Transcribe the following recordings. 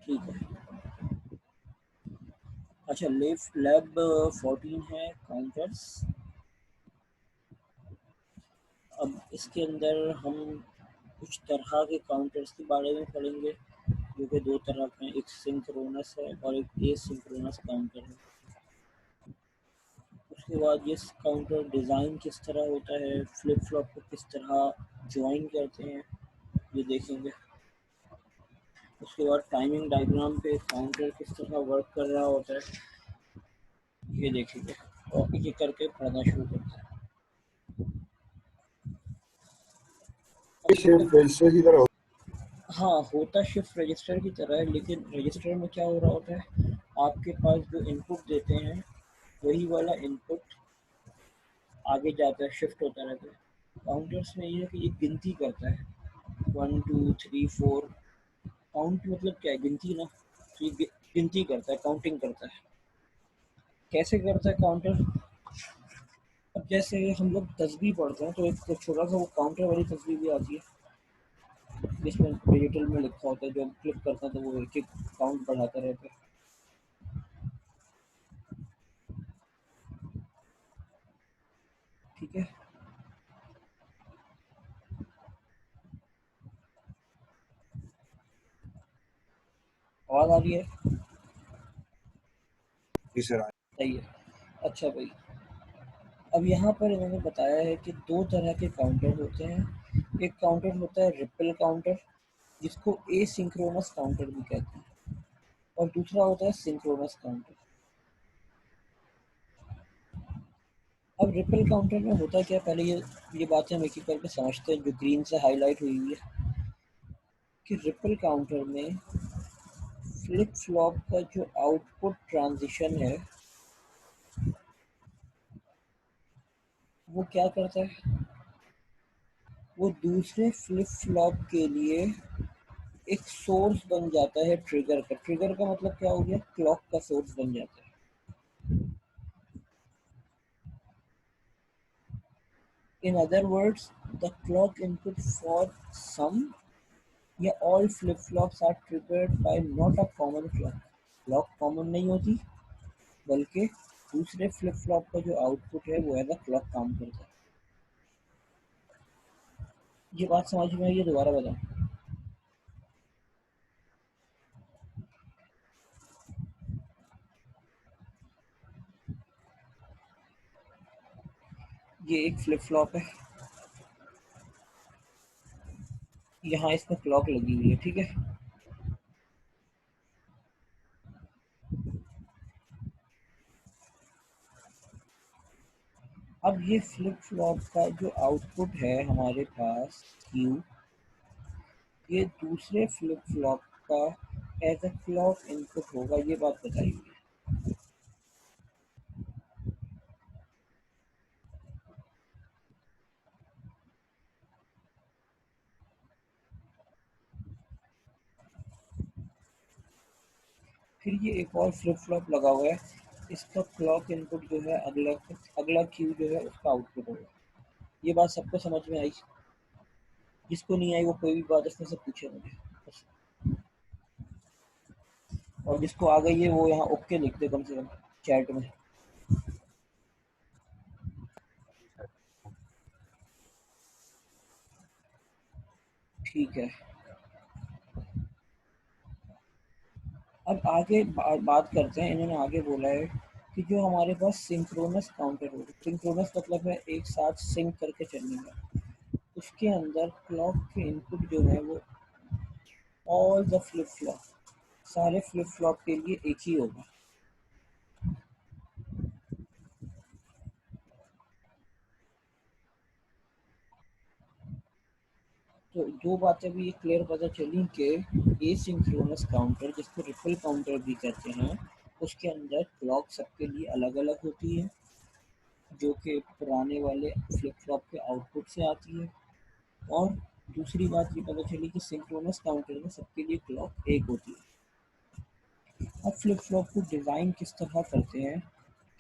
ठीक है। अच्छा, लैब 14 है काउंटर्स। अब इसके अंदर हम कुछ तरह के काउंटर्स के बारे में पढ़ेंगे, जो कि दो तरह के हैं, एक सिंक्रोनस है और एक एसिंक्रोनस काउंटर है। उसके बाद ये काउंटर डिज़ाइन किस तरह होता है, फ्लिप फ्लॉप को किस तरह ज्वाइन करते हैं, ये देखेंगे। उसके बाद टाइमिंग डायग्राम पे काउंटर किस तरह वर्क कर रहा होता है, ये देखेंगे। और ये करके पढ़ना शुरू करते हैं। शिफ्ट रजिस्टर की तरह हाँ, होता शिफ्ट रजिस्टर की तरह है, लेकिन रजिस्टर में क्या हो रहा होता है, आपके पास जो इनपुट देते हैं वही वाला इनपुट आगे जाता है, शिफ्ट होता रहता है। काउंटर्स में ये है कि ये गिनती करता है, 1 2 3 4। काउंट मतलब क्या है, गिनती ना। तो ये गिनती करता है, काउंटिंग करता है। कैसे करता है काउंटर? अब जैसे हम लोग तस्बीह पढ़ते हैं तो एक छोटा सा वो काउंटर वाली तस्बीह भी आती है, जिसमें डिजिटल में लिखा होता है, जो हम क्लिक करते हैं तो वो एक एक काउंट बढ़ाता रहता है। ठीक है। आवाज़ आ रही है? सही है। अच्छा भाई, अब यहाँ पर इन्होंने बताया है कि दो तरह के काउंटर होते हैं। एक काउंटर होता है रिपल काउंटर, जिसको एसिंक्रोनस काउंटर भी कहते हैं, और दूसरा होता है सिंक्रोनस काउंटर। अब रिपल काउंटर में होता क्या, पहले ये बातें हम एक एक करके समझते हैं, जो ग्रीन से हाईलाइट हुई हुई है। कि रिपल काउंटर में फ्लिप फ्लॉप का जो आउटपुट ट्रांजिशन है वो क्या करता है, वो दूसरे फ्लिप फ्लॉप के लिए एक सोर्स बन जाता है ट्रिगर का। ट्रिगर का मतलब क्या हो गया, क्लॉक का सोर्स बन जाता है। In other words, the clock input for some या all flip flops are triggered by not a common clock. Clock common नहीं होती, बल्कि दूसरे फ्लिप फ्लॉप का जो आउटपुट है वो एज अ क्लॉक काम करता है। ये बात समझ में आई है? दोबारा बताओ। ये एक फ्लिप फ्लॉप है, यहाँ इसमें क्लॉक लगी हुई है, ठीक है। अब ये फ्लिप फ्लॉप का जो आउटपुट है हमारे पास Q, ये दूसरे फ्लिप फ्लॉप का एज अ क्लॉक इनपुट होगा, ये बात बताई हुई है। फिर ये एक और फ्लिप फ्लॉप लगा हुआ है, इसका क्लॉक इनपुट जो है अगला अगला Q जो है उसका आउटपुट होगा। ये बात सबको समझ में आई? जिसको नहीं आई वो कोई भी बात इसमें से पूछे मुझे बस। और जिसको आ गई है वो यहाँ ओके लिख दे कम से कम चैट में। ठीक है। अब आगे बात करते हैं। इन्होंने आगे बोला है कि जो हमारे पास सिंक्रोनस काउंटर होगा, सिंक्रोनस मतलब है एक साथ सिंक करके चलने का, उसके अंदर क्लॉक के इनपुट जो है वो ऑल द फ्लिप फ्लॉप, सारे फ्लिप फ्लॉप के लिए एक ही होगा। तो दो बातें भी क्लियर पता चली कि एसिंक्रोनस काउंटर, जिसको रिपल काउंटर भी कहते हैं, उसके अंदर क्लॉक सबके लिए अलग अलग होती है, जो कि पुराने वाले फ्लिप फ्लॉप के आउटपुट से आती है। और दूसरी बात ये पता चली कि सिंक्रोनस काउंटर में सबके लिए क्लॉक एक होती है। अब फ्लिप फ्लॉप को डिज़ाइन किस तरह करते हैं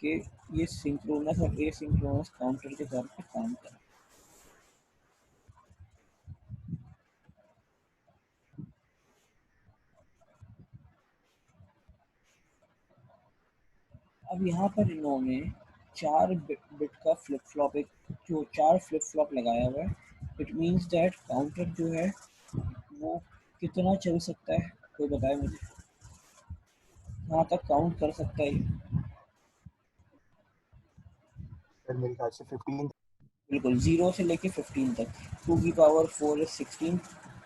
कि ये सिंक्रोनस और एसिंक्रोनस काउंटर के तौर पर काम करें। अब यहाँ पर इन्होंने 4 बिट का फ्लिप फ्लॉप, एक जो 4 फ्लिप फ्लॉप लगाया हुआ है। इट मीन्स दैट काउंटर जो है वो कितना चल सकता है, कोई बताए मुझे, कहाँ तक काउंट कर सकता है? सर मेरे ख्याल से 15। बिल्कुल, 0 से लेके 15 तक। 2 की पावर 4 इज 16,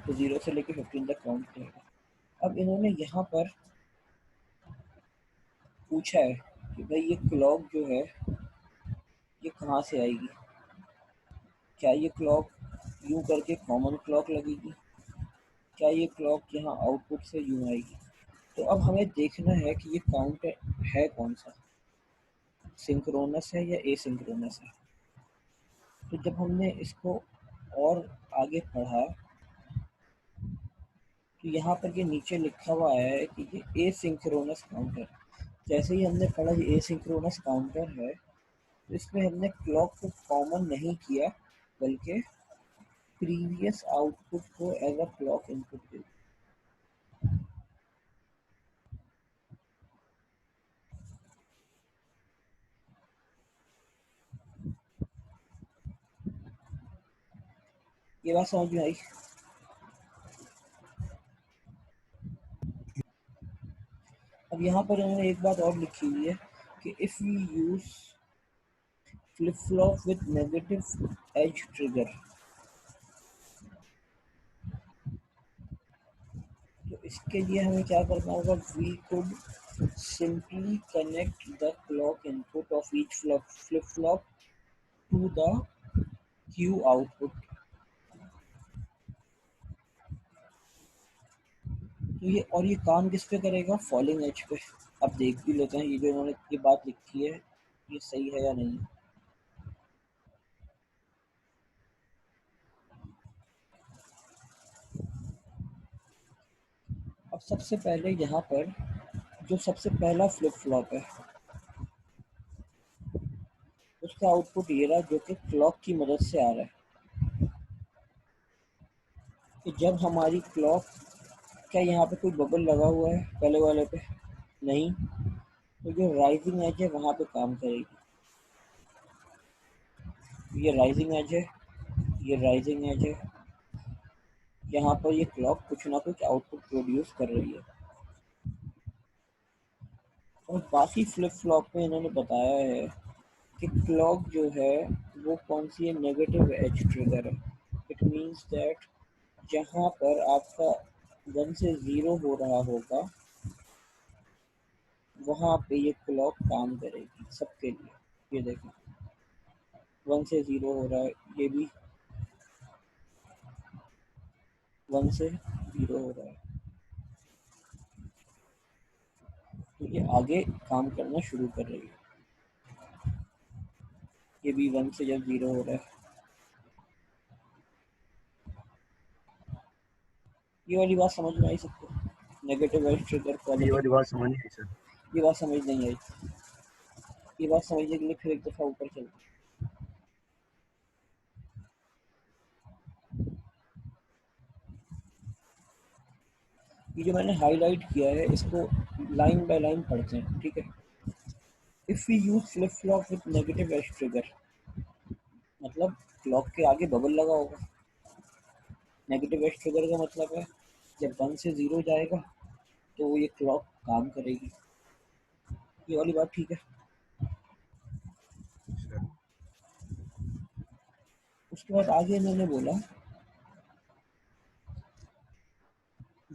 तो 0 से लेके 15 तक काउंट करेगा। अब इन्होंने यहाँ पर पूछा है कि भाई ये क्लॉक जो है ये कहाँ से आएगी, क्या ये क्लॉक यूं करके कॉमन क्लॉक लगेगी, क्या ये क्लॉक यहाँ आउटपुट से यूं आएगी? तो अब हमें देखना है कि ये काउंटर है कौन सा, सिंक्रोनस है या एसिंक्रोनस है। तो जब हमने इसको और आगे पढ़ा तो यहाँ पर ये नीचे लिखा हुआ है कि ये एसिंक्रोनस काउंटर। जैसे ही हमने पढ़ा ये एसिंक्रोनस काउंटर है, तो इसमें हमने क्लॉक को कॉमन नहीं किया, बल्कि प्रीवियस आउटपुट को एज अ क्लॉक इनपुट दिया। ये बात समझ में आई? अब यहाँ पर उन्होंने एक बात और लिखी हुई है कि if you use flip flop with negative edge trigger, तो इसके लिए हमें क्या करना होगा, we could simply connect the clock input of each flip flop to the Q output. तो ये काम किस पे करेगा, फॉलिंग एज पे। अब देख भी लेते हैं ये जो इन्होंने ये बात लिखी है ये सही है या नहीं। अब सबसे पहले यहाँ पर जो सबसे पहला फ्लिप फ्लॉप है उसका आउटपुट ये रहा, जो कि क्लॉक की मदद से आ रहा है। कि जब हमारी क्लॉक, क्या यहाँ पे कोई बबल लगा हुआ है पहले वाले पे? नहीं। तो जो राइजिंग एज है वहाँ पे काम करेगी। ये राइजिंग एज है, ये राइजिंग एज है, यहाँ पर ये क्लॉक कुछ ना कुछ आउटपुट प्रोड्यूस कर रही है। और बाकी फ्लिप फ्लॉप में इन्होंने बताया है कि क्लॉक जो है वो कौन सी है, नेगेटिव एज ट्रिगर है। इट मीन्स दैट जहाँ पर आपका 1 से 0 हो रहा होगा वहाँ पे ये क्लॉक काम करेगी सबके लिए। ये देखो 1 से 0 हो रहा है, ये भी 1 से 0 हो रहा है, तो ये आगे काम करना शुरू कर रही है। ये भी 1 से जब 0 हो रहा है, ये वाली बात समझ में आई सबको, नेगेटिव एज ट्रिगर, ये पॉजिटिव। वाली बात समझ नहीं आई सर। ये बात समझ नहीं आई? ये बात समझने के लिए फिर एक दफ़ा ऊपर चलते हैं। ये जो मैंने हाईलाइट किया है इसको लाइन बाय लाइन पढ़ते हैं, ठीक है? If we use flip flop with negative edge trigger, मतलब क्लॉक के आगे बबल लगा होगा। नेगेटिव एज ट्रिगर का मतलब है जब 1 से 0 जाएगा तो ये क्लॉक काम करेगी। ये वाली बात ठीक है? सर उसके बाद आगे इन्होंने बोला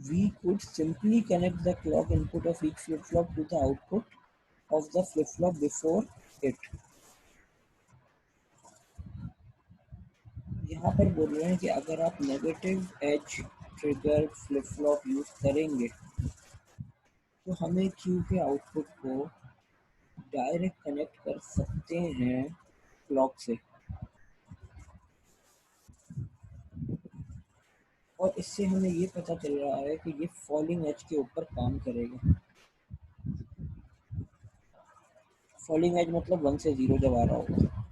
we could simply connect the clock input of each flip-flop to the output of the flip-flop before it। यहाँ पर बोल रहे हैं कि अगर आप negative edge trigger flip flop use करेंगे तो हमें क्यू के आउटपुट को डायरेक्ट कनेक्ट कर सकते हैं क्लॉक से, और इससे हमें ये पता चल रहा है कि ये फॉलिंग एज के ऊपर काम करेगा। फॉलिंग एज मतलब 1 से 0 जब आ रहा होगा।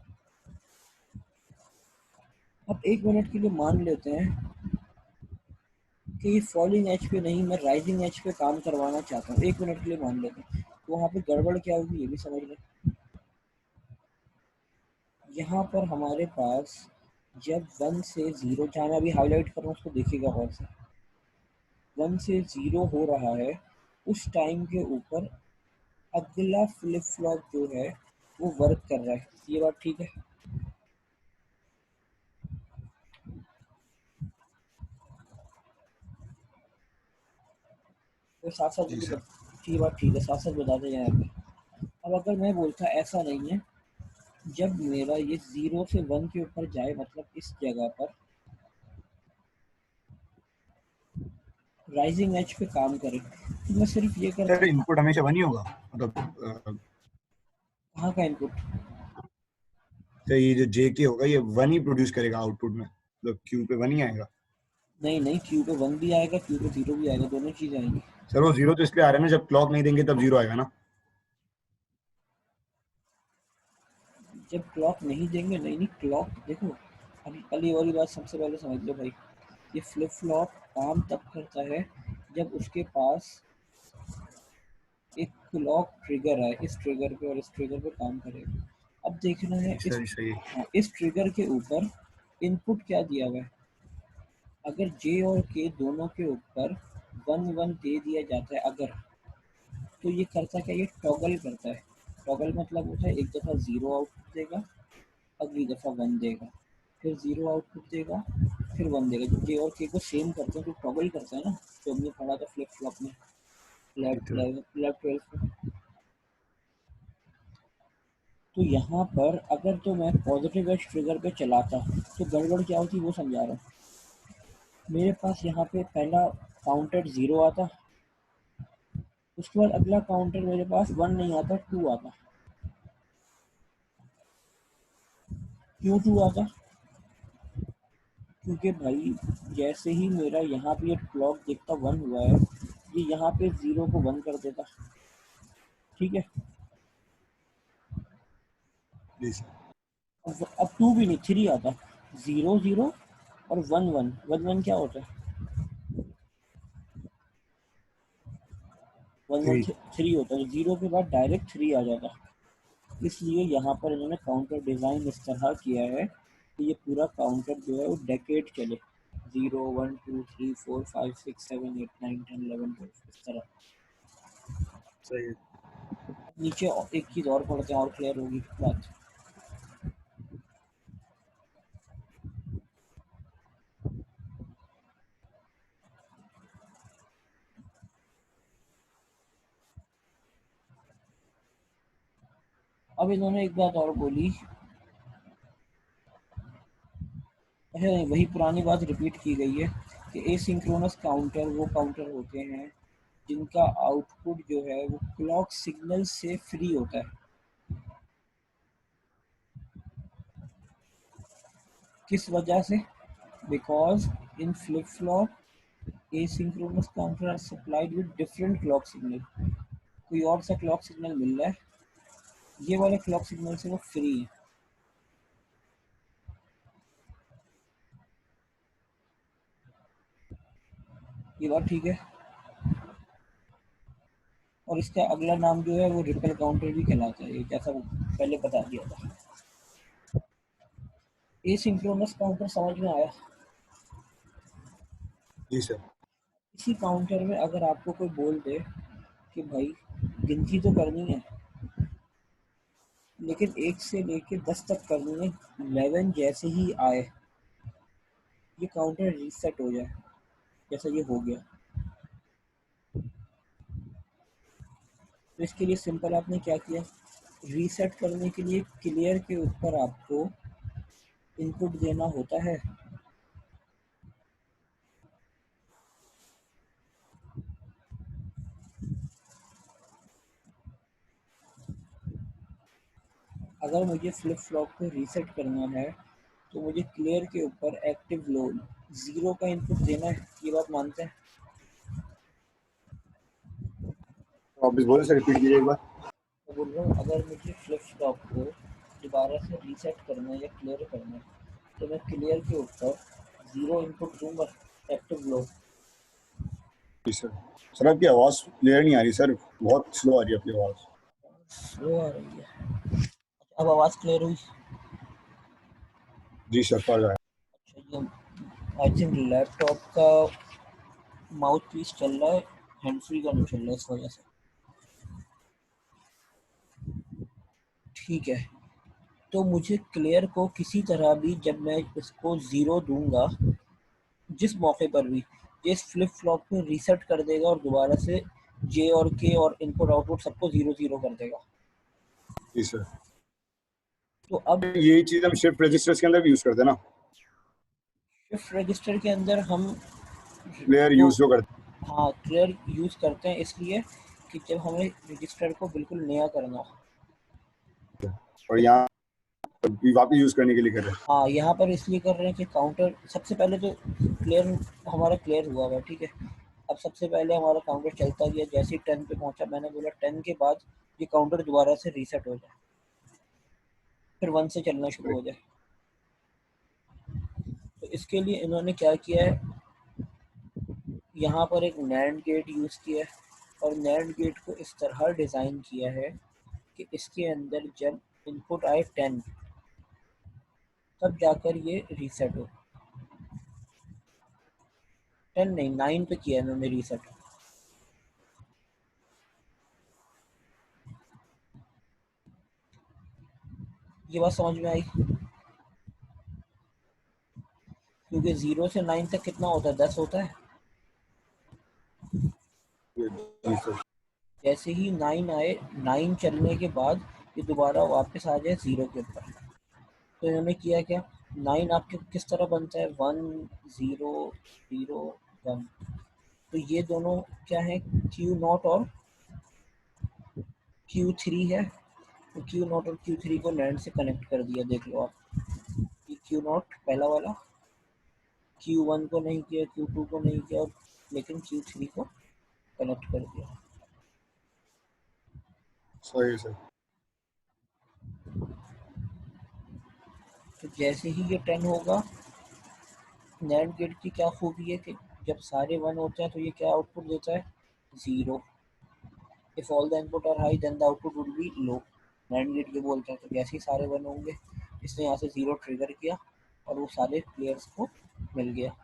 अब 1 मिनट के लिए मान लेते हैं कि ये फॉलिंग एज पे नहीं, मैं राइजिंग एज पे काम करवाना चाहता हूँ। 1 मिनट के लिए मान लेते हैं तो वहाँ पे गड़बड़ क्या होगी ये भी समझ लें। यहाँ पर हमारे पास जब 1 से 0, जहाँ मैं अभी हाईलाइट कर रहा हूँ उसको देखिएगा गौर से, 1 से 0 हो रहा है, उस टाइम के ऊपर अगला फ्लिप फ्लॉप जो है वो वर्क कर रहा है। ये बात ठीक है? तो साथ साथ जी मुझे सर। ये बात ठीक है, साथ साथ बताते जाए आगे। अब अगर मैं बोलता ऐसा नहीं है, जब मेरा ये 0 से 1 के ऊपर जाए, मतलब इस जगह पर राइजिंग एज पे काम करे, तो मैं सिर्फ ये सर करता। इनपुट हमेशा 1 ही होगा, मतलब कहाँ का इनपुट? सर ये जो जे के होगा ये 1 ही प्रोड्यूस करेगा आउटपुट में, मतलब क्यू पे 1 ही आएगा। नहीं नहीं, क्यू पे 1 भी आएगा, क्यू पे 0 भी आएगा, दोनों चीज़ आएंगी। सर वो 0 तो इसलिए आ रहा है ना, जब क्लॉक नहीं देंगे तब 0 आएगा ना। जब क्लॉक नहीं देंगे, नहीं नहीं, क्लॉक देखो, अभी कल ये वाली बात सबसे पहले समझ लो भाई। ये फ्लिप फ्लॉप काम तब करता है जब उसके पास एक क्लॉक ट्रिगर है, इस ट्रिगर पे और इस ट्रिगर पे काम करेगा। अब देखना है जी इस, सर सही है। हाँ, इस ट्रिगर के ऊपर इनपुट क्या दिया हुआ है। अगर जे और के दोनों के ऊपर 1 1 दे दिया जाता है अगर, तो ये करता क्या, ये टॉगल करता है। टॉगल मतलब होता है एक दफ़ा 0 आउटपुट देगा, अगली दफ़ा 1 देगा, फिर 0 आउटपुट देगा, फिर 1 देगा। जब जे और के को सेम करते हैं तो टॉगल करता है ना, जो हमने पढ़ा था फ्लिप फ्लॉप में, जी लैब सर। लैब 12 में। तो यहाँ पर अगर तो मैं पॉजिटिव एज ट्रिगर पे चलाता, तो गड़बड़ क्या होती वो समझा रहा हूँ। मेरे पास यहाँ पे पहला काउंटर 0 आता, उसके बाद अगला काउंटर मेरे पास 1 नहीं आता, 2 आता। क्यों 2 आता? क्योंकि भाई जैसे ही मेरा यहाँ पे क्लॉक दिखता 1 हुआ है, ये यहाँ पे 0 को 1 कर देता। ठीक है? जी सर। अब 2 भी नहीं, 3 आता। 0 0 और 1 1, 1 1 क्या होता है? 1 1 3। 3 होता है। 0 के बाद डायरेक्ट 3 आ जाता। इसलिए यहाँ पर इन्होंने काउंटर डिज़ाइन इस तरह किया है कि ये पूरा काउंटर जो है वो डेकेड चले, 0 1 2 3 4 5 6 7 8 9 10 11 12 इस तरह। सही है। नीचे एक चीज़ और पढ़ते हैं और क्लियर होगी बात। अब इन्होंने एक बात और बोली, अच्छा नहीं, वही पुरानी बात रिपीट की गई है कि एसिंक्रोनस काउंटर वो काउंटर होते हैं जिनका आउटपुट जो है वो क्लॉक सिग्नल से फ्री होता है। किस वजह से? Because in flip flop asynchronous counter are supplied with different clock signal। कोई और सा क्लॉक सिग्नल मिल रहा है, ये वाले क्लॉक सिग्नल से वो फ्री है। ये बात ठीक है? और इसका अगला नाम जो है वो रिपल काउंटर भी कहलाता है, ये जैसा वो पहले बता दिया था। एसिंक्रोनस काउंटर समझ में आया? जी सर। इसी काउंटर में अगर आपको कोई बोल दे कि भाई गिनती तो करनी है, लेकिन 1 से लेके 10 तक करनी है, 11 जैसे ही आए ये काउंटर रीसेट हो जाए, जैसा ये हो गया, तो इसके लिए सिंपल आपने क्या किया, रीसेट करने के लिए क्लियर के ऊपर आपको इनपुट देना होता है। अगर मुझे फ्लिप फ्लॉप को रीसेट करना है तो मुझे क्लियर के ऊपर एक्टिव लो 0 का इनपुट देना है। ये बात मानते हैं? वापस बोलो सर, रिपीट कीजिए एक बार। मैं बोल रहा हूँ अगर मुझे फ्लिप फ्लॉप को दोबारा से रीसेट करना है या क्लियर करना है, तो मैं क्लियर के ऊपर 0 इनपुट दूंगा, एक्टिव लो। जी सर। सर आपकी आवाज़ क्लियर नहीं आ रही सर, बहुत स्लो आ रही है आपकी आवाज़। स्लो आ रही है, अब आवाज़ क्लियर हुई? जी सर, पड़ रहा है। अच्छा, ये आई थिंक लैपटॉप का माउथ पीस चल रहा है, हैंड फ्री का नहीं चल रहा है, इस वजह से। ठीक है, तो मुझे क्लियर को किसी तरह भी जब मैं इसको ज़ीरो दूंगा, जिस मौके पर भी ये इस फ्लिप फ्लॉप में रीसेट कर देगा और दोबारा से जे और के और इनपुट आउटपुट सबको ज़ीरो ज़ीरो कर देगा। जी सर। तो अब यही चीज़ हम शिफ्ट रजिस्टर्स के अंदर भी यूज़ करते हैं ना, शिफ्ट रजिस्टर के अंदर हम क्लियर तो यूज़ जो करते हाँ क्लियर यूज़ करते हैं, इसलिए कि जब हमें रजिस्टर को बिल्कुल नया करना हो। हैं और यहाँ वापस यूज़ करने के लिए कर रहे हैं। हाँ, यहाँ पर इसलिए कर रहे हैं कि काउंटर सबसे पहले तो क्लियर हमारा क्लियर हुआ हुआ, ठीक है। अब सबसे पहले हमारा काउंटर चलता गया, जैसे ही 10 पे पहुंचा मैंने बोला 10 के बाद ये काउंटर दोबारा से रीसेट हो जाए, फिर 1 से चलना शुरू हो जाए। तो इसके लिए इन्होंने क्या किया है, यहाँ पर एक नैंड गेट यूज़ किया है, और नैंड गेट को इस तरह डिज़ाइन किया है कि इसके अंदर जब इनपुट आए 10 तब जाकर ये रीसेट हो। 10 नहीं, 9 पे किया इन्होंने रीसेट। ये बात समझ में आई? क्योंकि 0 से 9 तक कितना होता है, 10 होता है। जी सर। जैसे ही 9 आए, 9 चलने के बाद ये दोबारा वापस आ जाए 0 के ऊपर। तो इन्होंने किया क्या, 9 आपके किस तरह बनता है, 1 0 0 1। तो ये दोनों क्या है, क्यू नॉट और क्यू थ्री है। तो क्यू नॉट और क्यू थ्री को नैंड से कनेक्ट कर दिया, देख लो आप। ये क्यू नॉट पहला वाला, क्यू वन को नहीं किया, क्यू टू को नहीं किया, लेकिन क्यू थ्री को कनेक्ट कर दिया। सही सर। तो जैसे ही ये 10 होगा, नैंड गेट की क्या खूबी है कि जब सारे 1 होते हैं तो ये क्या आउटपुट देता है, 0। If all the input are high then the output will be low. NAND gate ये बोलते हैं। तो जैसे ही सारे 1 होंगे, इसने यहाँ से 0 ट्रिगर किया और वो सारे प्लेयर्स को मिल गया।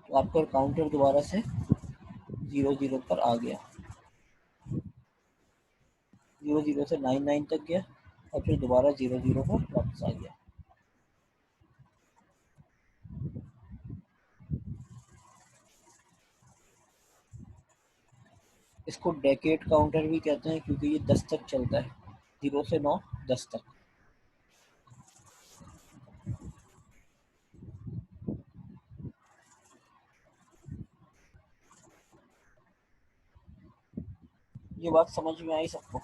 तो आपका काउंटर दोबारा से 0 0 पर आ गया, 0 0 से 9 9 तक गया और फिर दोबारा 0 0 पर वापस आ गया। इसको डेकेड काउंटर भी कहते हैं क्योंकि ये 10 तक चलता है, 0 से 9 10 तक। ये बात समझ में आई सबको?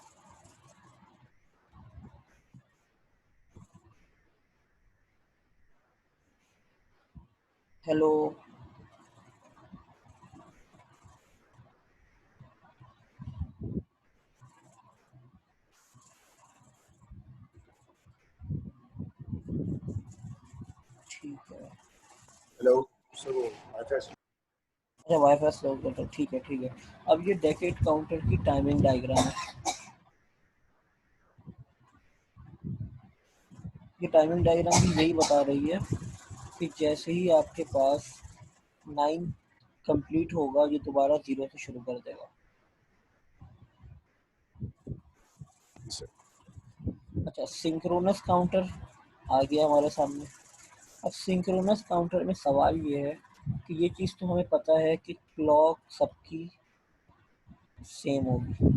हेलो? ठीक है। हेलो सर, वो अच्छा अच्छा, वाईफाई स्लो करता, ठीक है ठीक है। अब ये डेकेड काउंटर की टाइमिंग डायग्राम है। ये टाइमिंग डायग्राम भी यही बता रही है कि जैसे ही आपके पास 9 कंप्लीट होगा, ये दोबारा 0 से शुरू कर देगा। सर। अच्छा, सिंक्रोनस काउंटर आ गया हमारे सामने। अब सिंक्रोनस काउंटर में सवाल ये है कि ये चीज़ तो हमें पता है कि क्लॉक सबकी सेम होगी,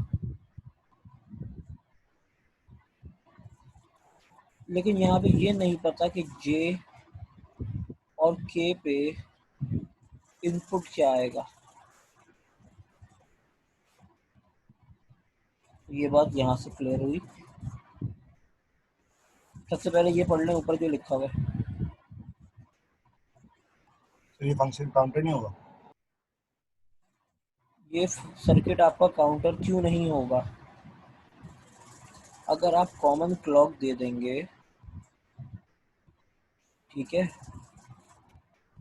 लेकिन यहाँ पे ये नहीं पता कि जे और के पे इनपुट क्या आएगा। ये बात यहाँ से क्लियर हुई। सबसे पहले ये पढ़ लें ऊपर जो लिखा हुआ है। सर ये फंक्शन काउंटर नहीं होगा? ये सर्किट आपका काउंटर क्यों नहीं होगा? अगर आप कॉमन क्लॉक दे देंगे, ठीक है,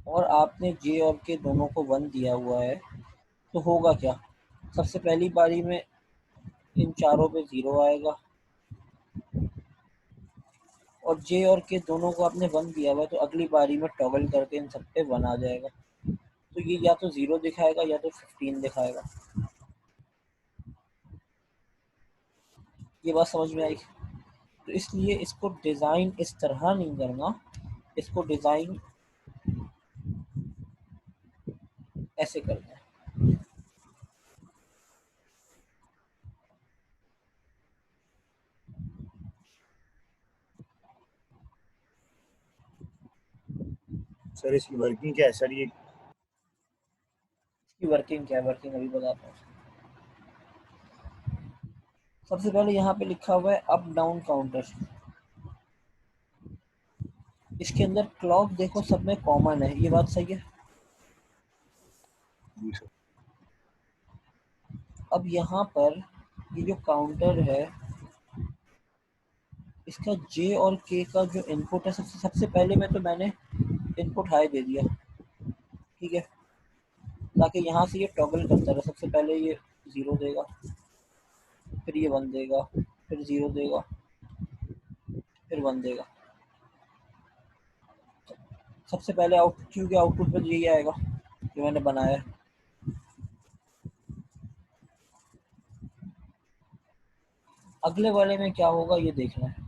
और आपने जे और के दोनों को 1 दिया हुआ है, तो होगा क्या? सबसे पहली बारी में इन चारों पे 0 आएगा, और जे और के दोनों को आपने 1 दिया हुआ है, तो अगली बारी में टॉगल करके इन सब पे 1 आ जाएगा। तो ये या तो 0 दिखाएगा या तो 15 दिखाएगा। ये बात समझ में आई? तो इसलिए इसको डिज़ाइन इस तरह नहीं करना, इसको डिज़ाइन ऐसे करना है। सर इसकी वर्किंग क्या है सर? ये इसकी वर्किंग क्या है, वर्किंग अभी बताता हूँ। सबसे पहले यहाँ पे लिखा हुआ है अप डाउन काउंटर। इसके अंदर क्लॉक देखो सब में कॉमन है, ये बात सही है। जी सर। अब यहाँ पर ये जो काउंटर है, इसका जे और के का जो इनपुट है, सबसे पहले में तो मैंने इनपुट हाई दे दिया, ठीक है, ताकि यहाँ से ये टॉगल करता रहे। सबसे पहले ये 0 देगा, फिर ये 1 देगा, फिर 0 देगा, फिर 1 देगा। सबसे पहले क्यू के आउटपुट पर यही आएगा जो मैंने बनाया है। अगले वाले में क्या होगा ये देखना है।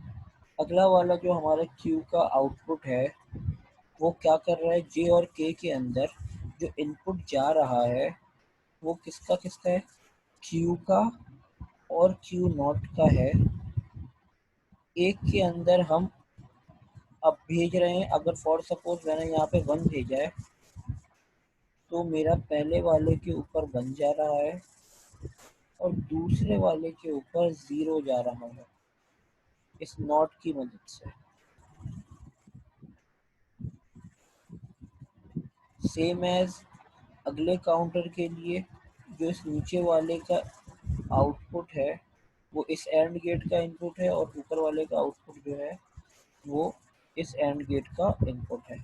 अगला वाला जो हमारा क्यू का आउटपुट है, वो क्या कर रहा है, जे और के अंदर जो इनपुट जा रहा है वो किसका किसका है, क्यू का और क्यू नॉट का है। एक के अंदर हम अब भेज रहे हैं, अगर फॉर सपोज मैंने यहाँ पे 1 भेजा है, तो मेरा पहले वाले के ऊपर 1 जा रहा है और दूसरे वाले के ऊपर 0 जा रहा है इस नॉट की मदद से। सेम एज अगले काउंटर के लिए, जो इस नीचे वाले का आउटपुट है वो इस एंड गेट का इनपुट है, और ऊपर वाले का आउटपुट जो है वो इस एंड गेट का इनपुट है।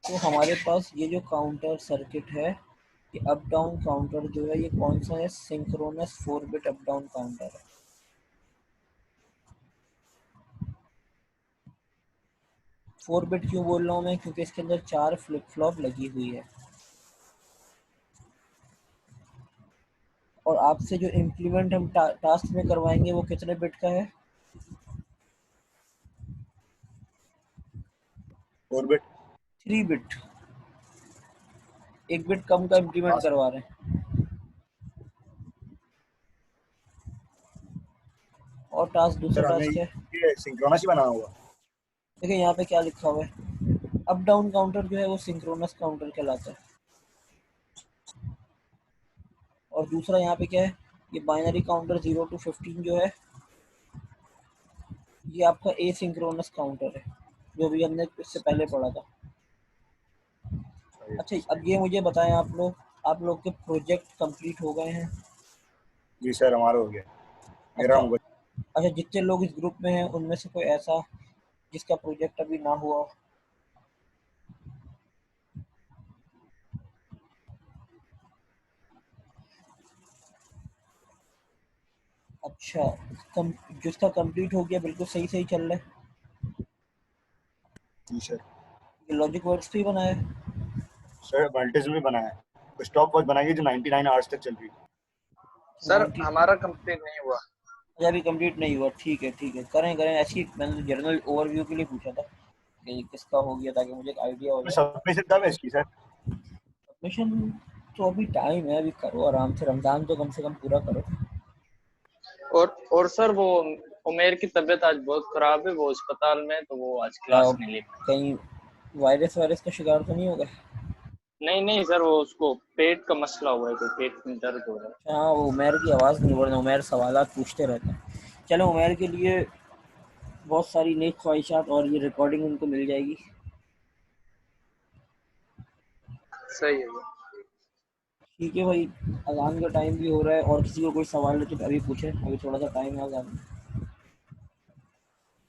तो हमारे पास ये जो काउंटर सर्किट है, ये अप डाउन काउंटर जो है, ये कौन सा है, synchronous 4 bit up down counter है। 4 बिट क्यों बोल रहा हूँ मैं, क्योंकि इसके अंदर 4 फ्लिप फ्लॉप लगी हुई है। और आपसे जो इम्प्लीमेंट हम टास्क में करवाएंगे वो कितने बिट का है, 4 बिट। 3 बिट। 1 बिट कम का इम्प्लीमेंट करवा रहे हैं। और टास्क, दूसरा सर हमें टास्क है, ये सिंक्रोनस ही बनाना होगा। देखिए यहाँ पे क्या लिखा हुआ है, अप डाउन काउंटर जो है वो सिंक्रोनस काउंटर कहलाता है। और दूसरा यहाँ पे क्या है, ये बाइनरी काउंटर 0 to 15 जो है, ये आपका ए सिंक्रोनस काउंटर है, जो भी हमने इससे पहले पढ़ा था। अच्छा, अब ये मुझे बताएं आप लोग के प्रोजेक्ट कंप्लीट हो गए हैं? जी सर हमारा हो गया। मेरा अच्छा। होगा। अच्छा, जितने लोग इस ग्रुप में हैं उनमें से कोई ऐसा जिसका प्रोजेक्ट अभी ना हुआ हो? अच्छा, जिसका कंप्लीट हो गया बिल्कुल सही सही चल रहा है। जी सर। ये लॉजिक वर्ड्स पे ही बनाया है? सर मल्टीज में बनाया है, स्टॉप वॉच बनाएंगे जो 99 आवर्स तक चल रही है। सर 90? हमारा कंप्लीट नहीं हुआ। अच्छा, अभी कंप्लीट नहीं हुआ, ठीक है ठीक है, करें करें ऐसी। मैंने तो जनरल ओवरव्यू के लिए पूछा था कि किसका हो गया, ताकि मुझे एक आइडिया हो जाए। सबमिशन कब है इसकी सर? सबमिशन तो अभी टाइम है, अभी करो आराम से, रमजान तो कम से कम पूरा करो। और सर वो उमेर की तबीयत आज बहुत खराब है, वो अस्पताल में, तो वो आज क्लास नहीं ले पाए। कहीं वायरस वायरस का शिकार तो नहीं होगा? नहीं नहीं सर, वो उसको पेट का मसला हुआ है, तो पेट में दर्द हो रहा है। हाँ, वो उमेर की आवाज़ नहीं बढ़ रही, उमेर सवालात पूछते रहते हैं। चलो, उमेर के लिए बहुत सारी नेक ख्वाहिशात, और ये रिकॉर्डिंग उनको मिल जाएगी। सही है। ठीक है भाई, अजान का टाइम भी हो रहा है, और किसी को कोई सवाल है तो अभी पूछे, अभी थोड़ा सा टाइम है अजान।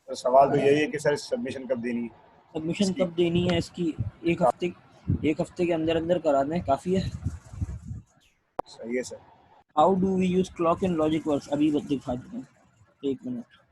तो सवाल तो यही है कि सर सबमिशन कब देनी है सबमिशन इसकी? कब देनी है इसकी? एक हफ्ते के अंदर अंदर करा दें, काफ़ी है। सही है sir. How do we use clock in logic works, अभी दिखा देते हैं, 1 मिनट।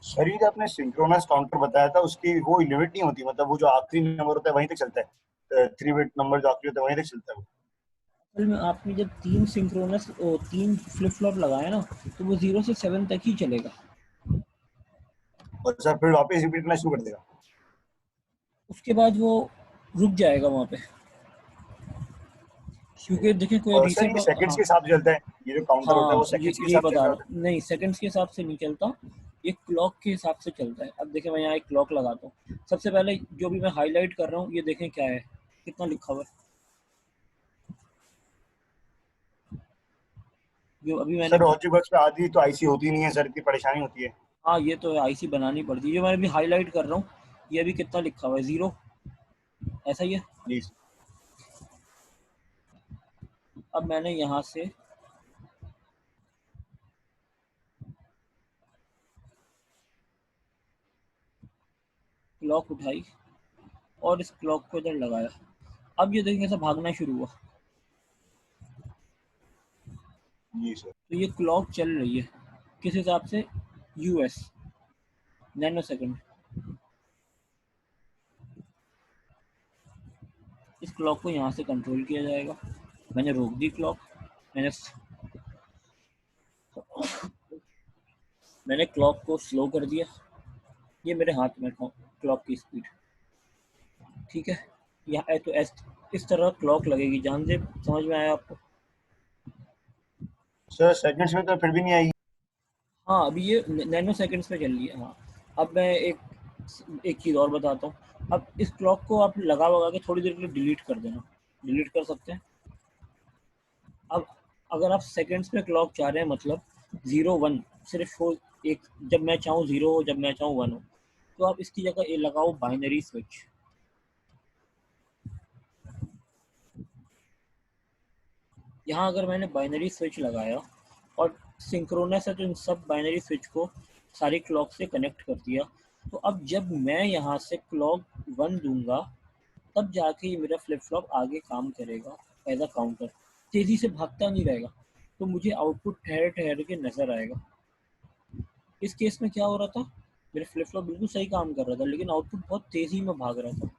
सर ये जो आपने सिंक्रोनस काउंटर बताया था उसकी वो लिमिट नहीं होती, मतलब वो जो आखिरी नंबर होता है वहीं तक चलता है, 3 बिट नंबर जो आखिरी होता है वहीं तक चलता है वो? असल में आपने जब 3 फ्लिप फ्लॉप लगाए ना, तो वो 0 से 7 तक ही चलेगा। और सर फिर वापस रिपीट करना शुरू कर देगा? उसके बाद वो रुक जाएगा वहाँ पे, क्योंकि देखिए कोई और सर रीसेट। ये सेकंड्स हाँ के हिसाब से चलता है, ये जो काउंटर होता है वो हाँ, सेकंड्स के यही हिसाब से चल बता रहा रहा होता हूँ, नहीं सेकंड्स के हिसाब से नहीं चलता, ये क्लॉक के हिसाब से चलता है। अब देखिए मैं यहाँ एक क्लॉक लगाता हूँ, सबसे पहले जो भी मैं हाईलाइट कर रहा हूँ ये देखें क्या है, कितना लिखा हुआ है, जो अभी है? मैंने। सर लॉजिक वर्क्स पे आधी तो आईसी होती नहीं है सर, इतनी परेशानी होती है। हाँ ये तो है, आईसी बनानी पड़ती है। जो मैं अभी हाईलाइट कर रहा हूँ ये अभी कितना लिखा हुआ है, 0, ऐसा ही है। जी। अब मैंने यहाँ से क्लॉक उठाई और इस क्लॉक को इधर लगाया, अब ये देखिए कैसा भागना शुरू हुआ। जी सर। तो ये क्लॉक चल रही है किस हिसाब से, यूएस, नैनो सेकंड। इस क्लॉक को यहाँ से कंट्रोल किया जाएगा। मैंने रोक दी क्लॉक, मैंने मैंने क्लॉक को स्लो कर दिया, ये मेरे हाथ में क्लॉक की स्पीड, ठीक है। यहाँ तो इस तरह क्लॉक लगेगी, जान दे, समझ में आया आपको? सर सेकंड्स में तो फिर भी नहीं आएगी। हाँ अभी ये नैनो सेकंड्स पे चल रही है। हाँ अब मैं एक चीज़ और बताता हूँ। अब इस क्लॉक को आप लगा वगा के थोड़ी देर के लिए डिलीट कर देना, डिलीट कर सकते हैं। अब अगर आप सेकंड्स में क्लॉक चाह रहे हैं, मतलब 0 1 सिर्फ हो, एक जब मैं चाहूँ 0 हो, जब मैं चाहूँ 1 हो, तो आप इसकी जगह ये लगाओ बाइनरी स्विच। यहाँ अगर मैंने बाइनरी स्विच लगाया और सिंक्रोनस है तो इन सब बाइनरी स्विच को सारी क्लॉक से कनेक्ट कर दिया, तो अब जब मैं यहाँ से क्लॉक 1 दूंगा तब जाके ये मेरा फ्लिप फ्लॉप आगे काम करेगा एज अ काउंटर, तेज़ी से भागता नहीं रहेगा, तो मुझे आउटपुट ठहर ठहर के नज़र आएगा। इस केस में क्या हो रहा था, मेरा फ्लिप फ्लॉप बिल्कुल सही काम कर रहा था लेकिन आउटपुट बहुत तेज़ी में भाग रहा था।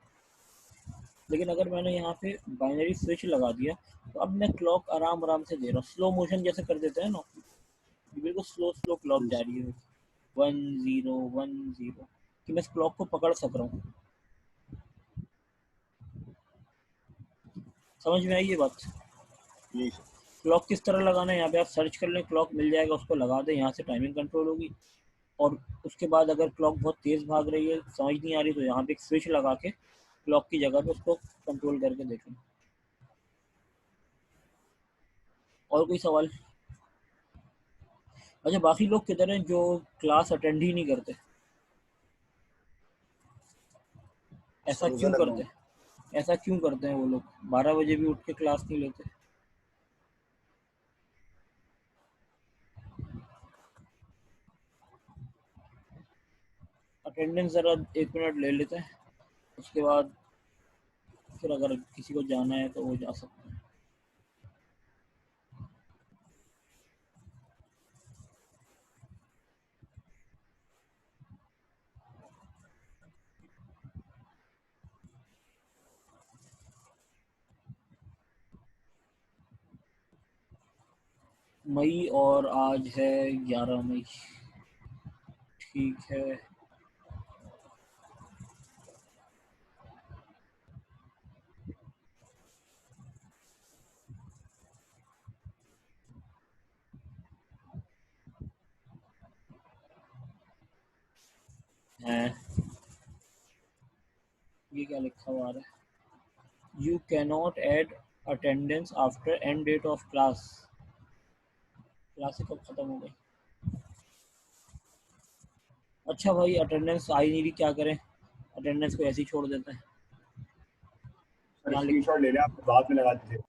लेकिन अगर मैंने यहाँ पे बाइनरी स्विच लगा दिया तो अब मैं क्लॉक आराम आराम से दे रहा हूँ, स्लो मोशन जैसे कर देते हैं ना, बिल्कुल स्लो स्लो क्लॉक जा रही है, 1 0 1 0, कि मैं इस क्लॉक को पकड़ सक रहा हूँ। समझ में आई ये बात? जी। क्लॉक किस तरह लगाना है, यहाँ पे आप सर्च कर लें, क्लॉक मिल जाएगा, उसको लगा दें, यहाँ से टाइमिंग कंट्रोल होगी। और उसके बाद अगर क्लॉक बहुत तेज़ भाग रही है, समझ नहीं आ रही, तो यहाँ पे एक स्विच लगा के क्लॉक की जगह पे उसको कंट्रोल करके देखें। और कोई सवाल? अच्छा बाकी लोग किधर हैं जो क्लास अटेंड ही नहीं करते, ऐसा सर क्यों गलत करते लोग। हैं? ऐसा क्यों करते हैं वो लोग, 12 बजे भी उठ के क्लास नहीं लेते? अटेंडेंस ज़रा 1 मिनट ले लेते हैं, उसके बाद फिर अगर किसी को जाना है तो वो जा सकते हैं। मई और आज है 11 मई। ठीक है, ये क्या लिखा हुआ है? You cannot add attendance after end date of class. Class कब खत्म हो गई? अच्छा भाई, अटेंडेंस आई नहीं रही, क्या करें? अटेंडेंस को ऐसे ही छोड़ देते हैं। सर यहाँ लिख, स्क्रीनशॉट ले लें, आप बाद में लगा दीजिए।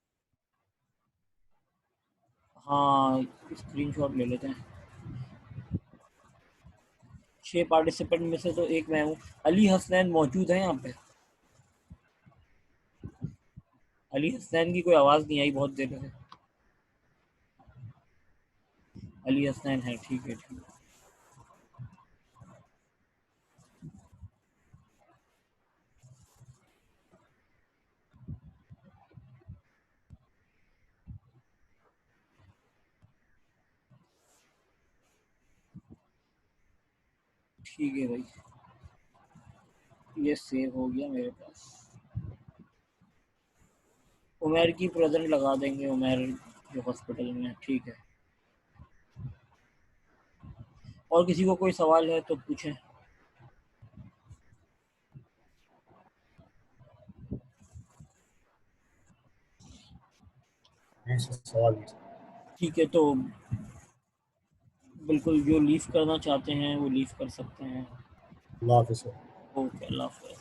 हाँ स्क्रीनशॉट ले लेते हैं। 6 पार्टिसिपेंट में से तो एक मैं हूँ। अली हसनैन मौजूद है यहाँ पे? अली हसनैन की कोई आवाज़ नहीं आई बहुत देर से। अली हसनैन है, ठीक है ठीक है। ठीक है भाई, ये सेव हो गया मेरे पास। उमेर की प्रेजेंट लगा देंगे, उमेर जो हॉस्पिटल में है, ठीक है। और किसी को कोई सवाल है तो पूछें। जी सर, सवाल नहीं सर। ठीक है, तो बिल्कुल जो लीव करना चाहते हैं वो लीव कर सकते हैं। अल्लाह हाफिज़ सर। ओके, अल्लाह हाफ़िज़।